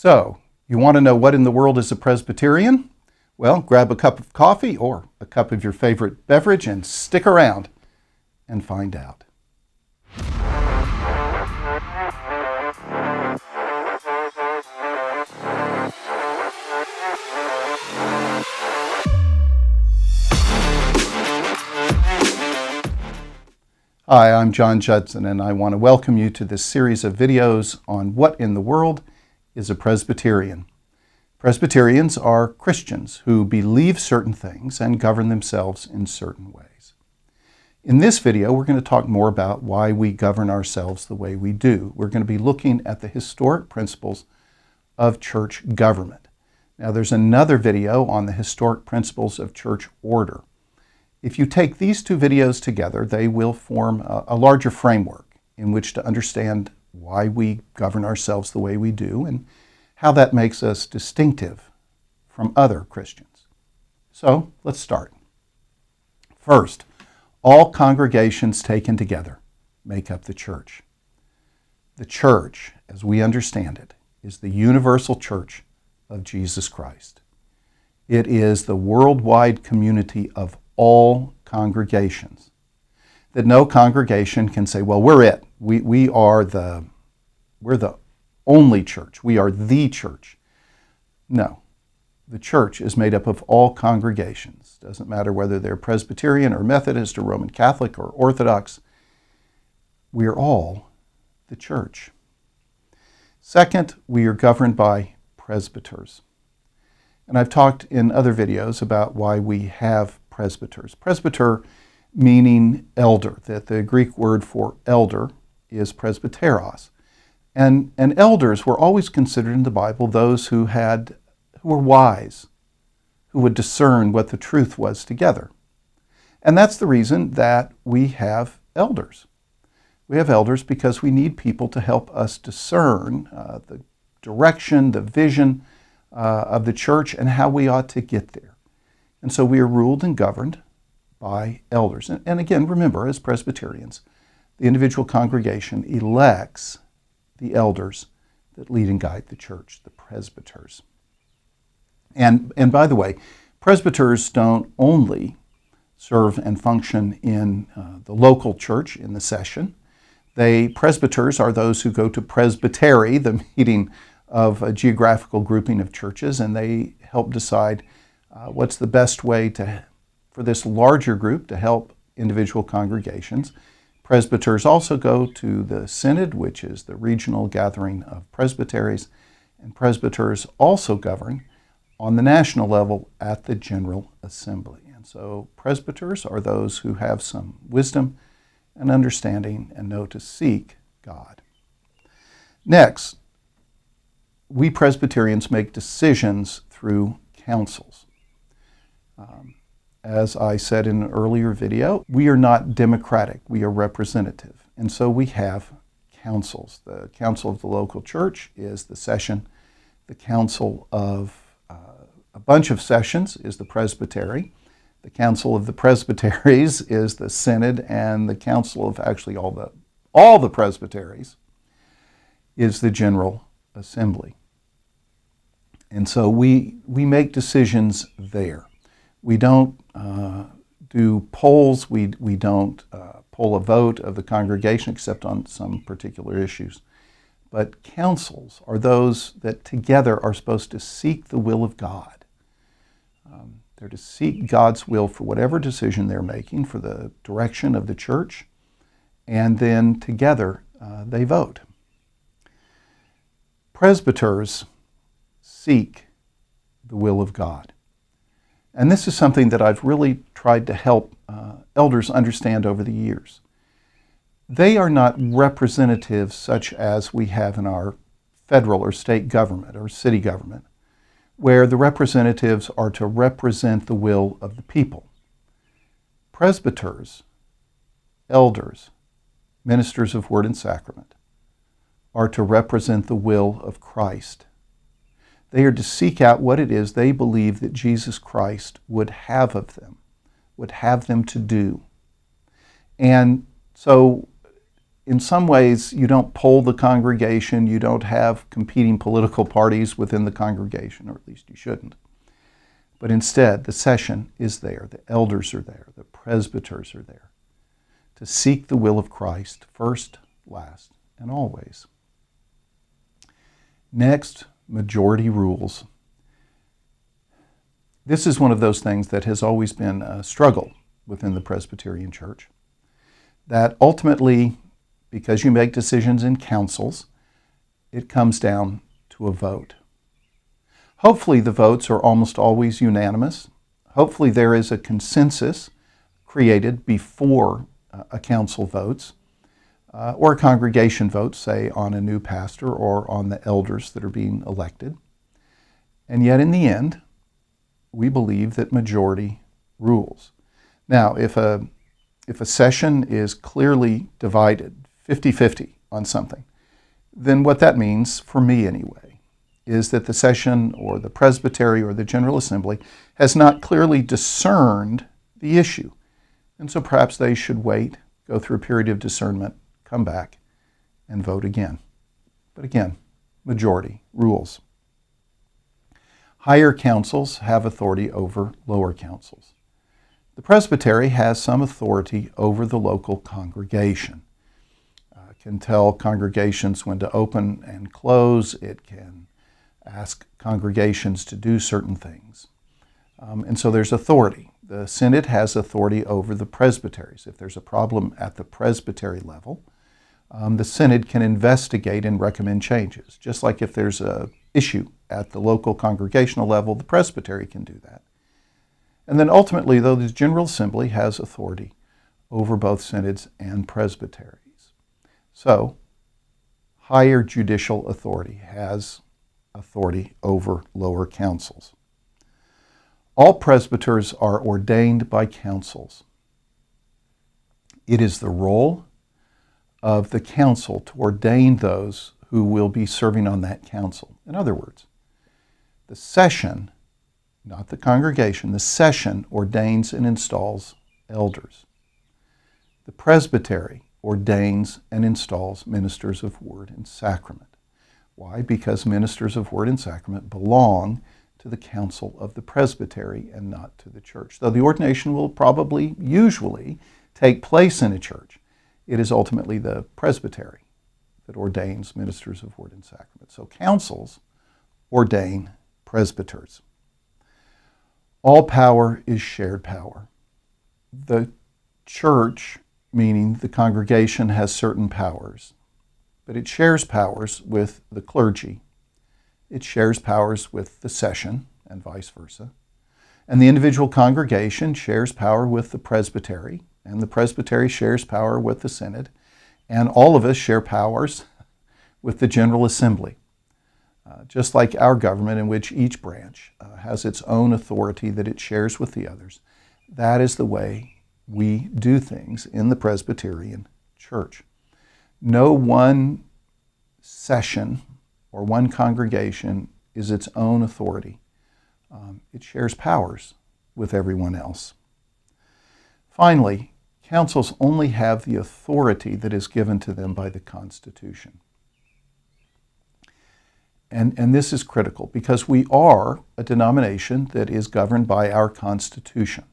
So, you want to know what in the world is a Presbyterian? Well, grab a cup of coffee or a cup of your favorite beverage and stick around and find out. Hi, I'm John Judson, and I want to welcome you to this series of videos on what in the world is a Presbyterian. Presbyterians are Christians who believe certain things and govern themselves in certain ways. In this video, we're going to talk more about why we govern ourselves the way we do. We're going to be looking at the historic principles of church government. Now, there's another video on the historic principles of church order. If you take these two videos together, they will form a larger framework in which to understand why we govern ourselves the way we do and how that makes us distinctive from other Christians. So, let's start. First, all congregations taken together make up the church. The church, as we understand it, is the universal church of Jesus Christ. It is the worldwide community of all congregations. That no congregation can say, well, we're it. We're the only church. We are the church. No. The church is made up of all congregations. Doesn't matter whether they're Presbyterian or Methodist or Roman Catholic or Orthodox. We're all the church. Second, we are governed by presbyters. And I've talked in other videos about why we have presbyters. Presbyter meaning elder, that the Greek word for elder is presbyteros. And elders were always considered in the Bible those who were wise, who would discern what the truth was together. And that's the reason that we have elders. We have elders because we need people to help us discern the direction, the vision of the church and how we ought to get there. And so we are ruled and governed by elders. And again, remember, as Presbyterians, the individual congregation elects the elders that lead and guide the church, the presbyters. And by the way, presbyters don't only serve and function in the local church in the session. Presbyters are those who go to presbytery, the meeting of a geographical grouping of churches, and they help decide what's the best way for this larger group to help individual congregations. Presbyters also go to the synod, which is the regional gathering of presbyteries, and presbyters also govern on the national level at the General Assembly. And so presbyters are those who have some wisdom and understanding and know to seek God. Next, we Presbyterians make decisions through councils. As I said in an earlier video, we are not democratic, we are representative. And so we have councils. The council of the local church is the session. The council of a bunch of sessions is the presbytery. The council of the presbyteries is the synod, and the council of actually all the presbyteries is the General Assembly. And so we make decisions there. We don't do polls. We don't poll a vote of the congregation except on some particular issues. But councils are those that together are supposed to seek the will of God. They're to seek God's will for whatever decision they're making for the direction of the church, and then together they vote. Presbyters seek the will of God. And this is something that I've really tried to help elders understand over the years. They are not representatives such as we have in our federal or state government or city government, where the representatives are to represent the will of the people. Presbyters, elders, ministers of word and sacrament, are to represent the will of Christ. They are to seek out what it is they believe that Jesus Christ would have of them, would have them to do. And so in some ways, you don't poll the congregation, you don't have competing political parties within the congregation, or at least you shouldn't. But instead, the session is there, the elders are there, the presbyters are there to seek the will of Christ first, last, and always. Next, majority rules. This is one of those things that has always been a struggle within the Presbyterian Church, that ultimately, because you make decisions in councils, it comes down to a vote. Hopefully the votes are almost always unanimous. Hopefully there is a consensus created before a council votes, or a congregation votes, say on a new pastor or on the elders that are being elected. And yet in the end, we believe that majority rules. Now, if a session is clearly divided 50-50 on something, then what that means, for me anyway, is that the session or the presbytery or the General Assembly has not clearly discerned the issue. And so perhaps they should wait, go through a period of discernment, come back, and vote again. But again, majority rules. Higher councils have authority over lower councils. The presbytery has some authority over the local congregation. It can tell congregations when to open and close. It can ask congregations to do certain things. And so there's authority. The synod has authority over the presbyteries. If there's a problem at the presbytery level, the synod can investigate and recommend changes. Just like if there's an issue at the local congregational level, the presbytery can do that. And then ultimately, though, the General Assembly has authority over both synods and presbyteries. So, higher judicial authority has authority over lower councils. All presbyters are ordained by councils. It is the role of the council to ordain those who will be serving on that council. In other words, the session, not the congregation, the session ordains and installs elders. The presbytery ordains and installs ministers of word and sacrament. Why? Because ministers of word and sacrament belong to the council of the presbytery and not to the church. Though the ordination will probably, usually, take place in a church, it is ultimately the presbytery that ordains ministers of word and sacrament. So councils ordain presbyters. All power is shared power. The church, meaning the congregation, has certain powers, but it shares powers with the clergy. It shares powers with the session and vice versa. And the individual congregation shares power with the presbytery, and the presbytery shares power with the synod, and all of us share powers with the General Assembly. Just like our government, in which each branch has its own authority that it shares with the others, that is the way we do things in the Presbyterian Church. No one session or one congregation is its own authority. It shares powers with everyone else. Finally, councils only have the authority that is given to them by the Constitution. And this is critical because we are a denomination that is governed by our Constitution.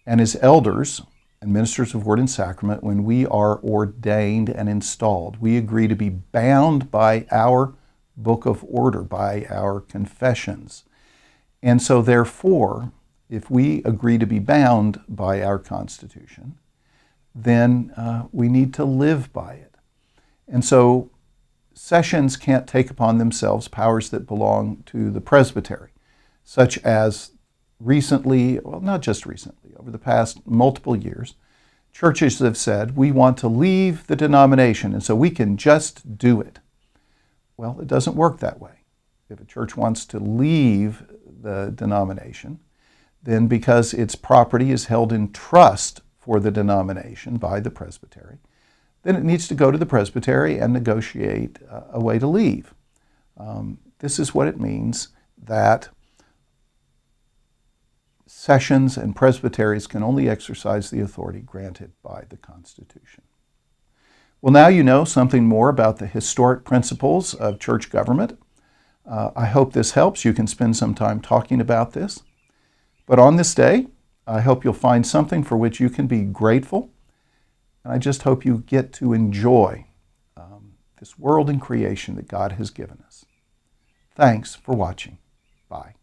And as elders and ministers of word and sacrament, when we are ordained and installed, we agree to be bound by our book of order, by our confessions. And so therefore, if we agree to be bound by our Constitution, then we need to live by it. And so sessions can't take upon themselves powers that belong to the presbytery, such as recently, well, not just recently, over the past multiple years, churches have said, we want to leave the denomination, and so we can just do it. Well, it doesn't work that way. If a church wants to leave the denomination, then because its property is held in trust for the denomination by the presbytery, then it needs to go to the presbytery and negotiate a way to leave. This is what it means that sessions and presbyteries can only exercise the authority granted by the Constitution. Well, now you know something more about the historic principles of church government. I hope this helps. You can spend some time talking about this. But on this day, I hope you'll find something for which you can be grateful. And I just hope you get to enjoy this world and creation that God has given us. Thanks for watching. Bye.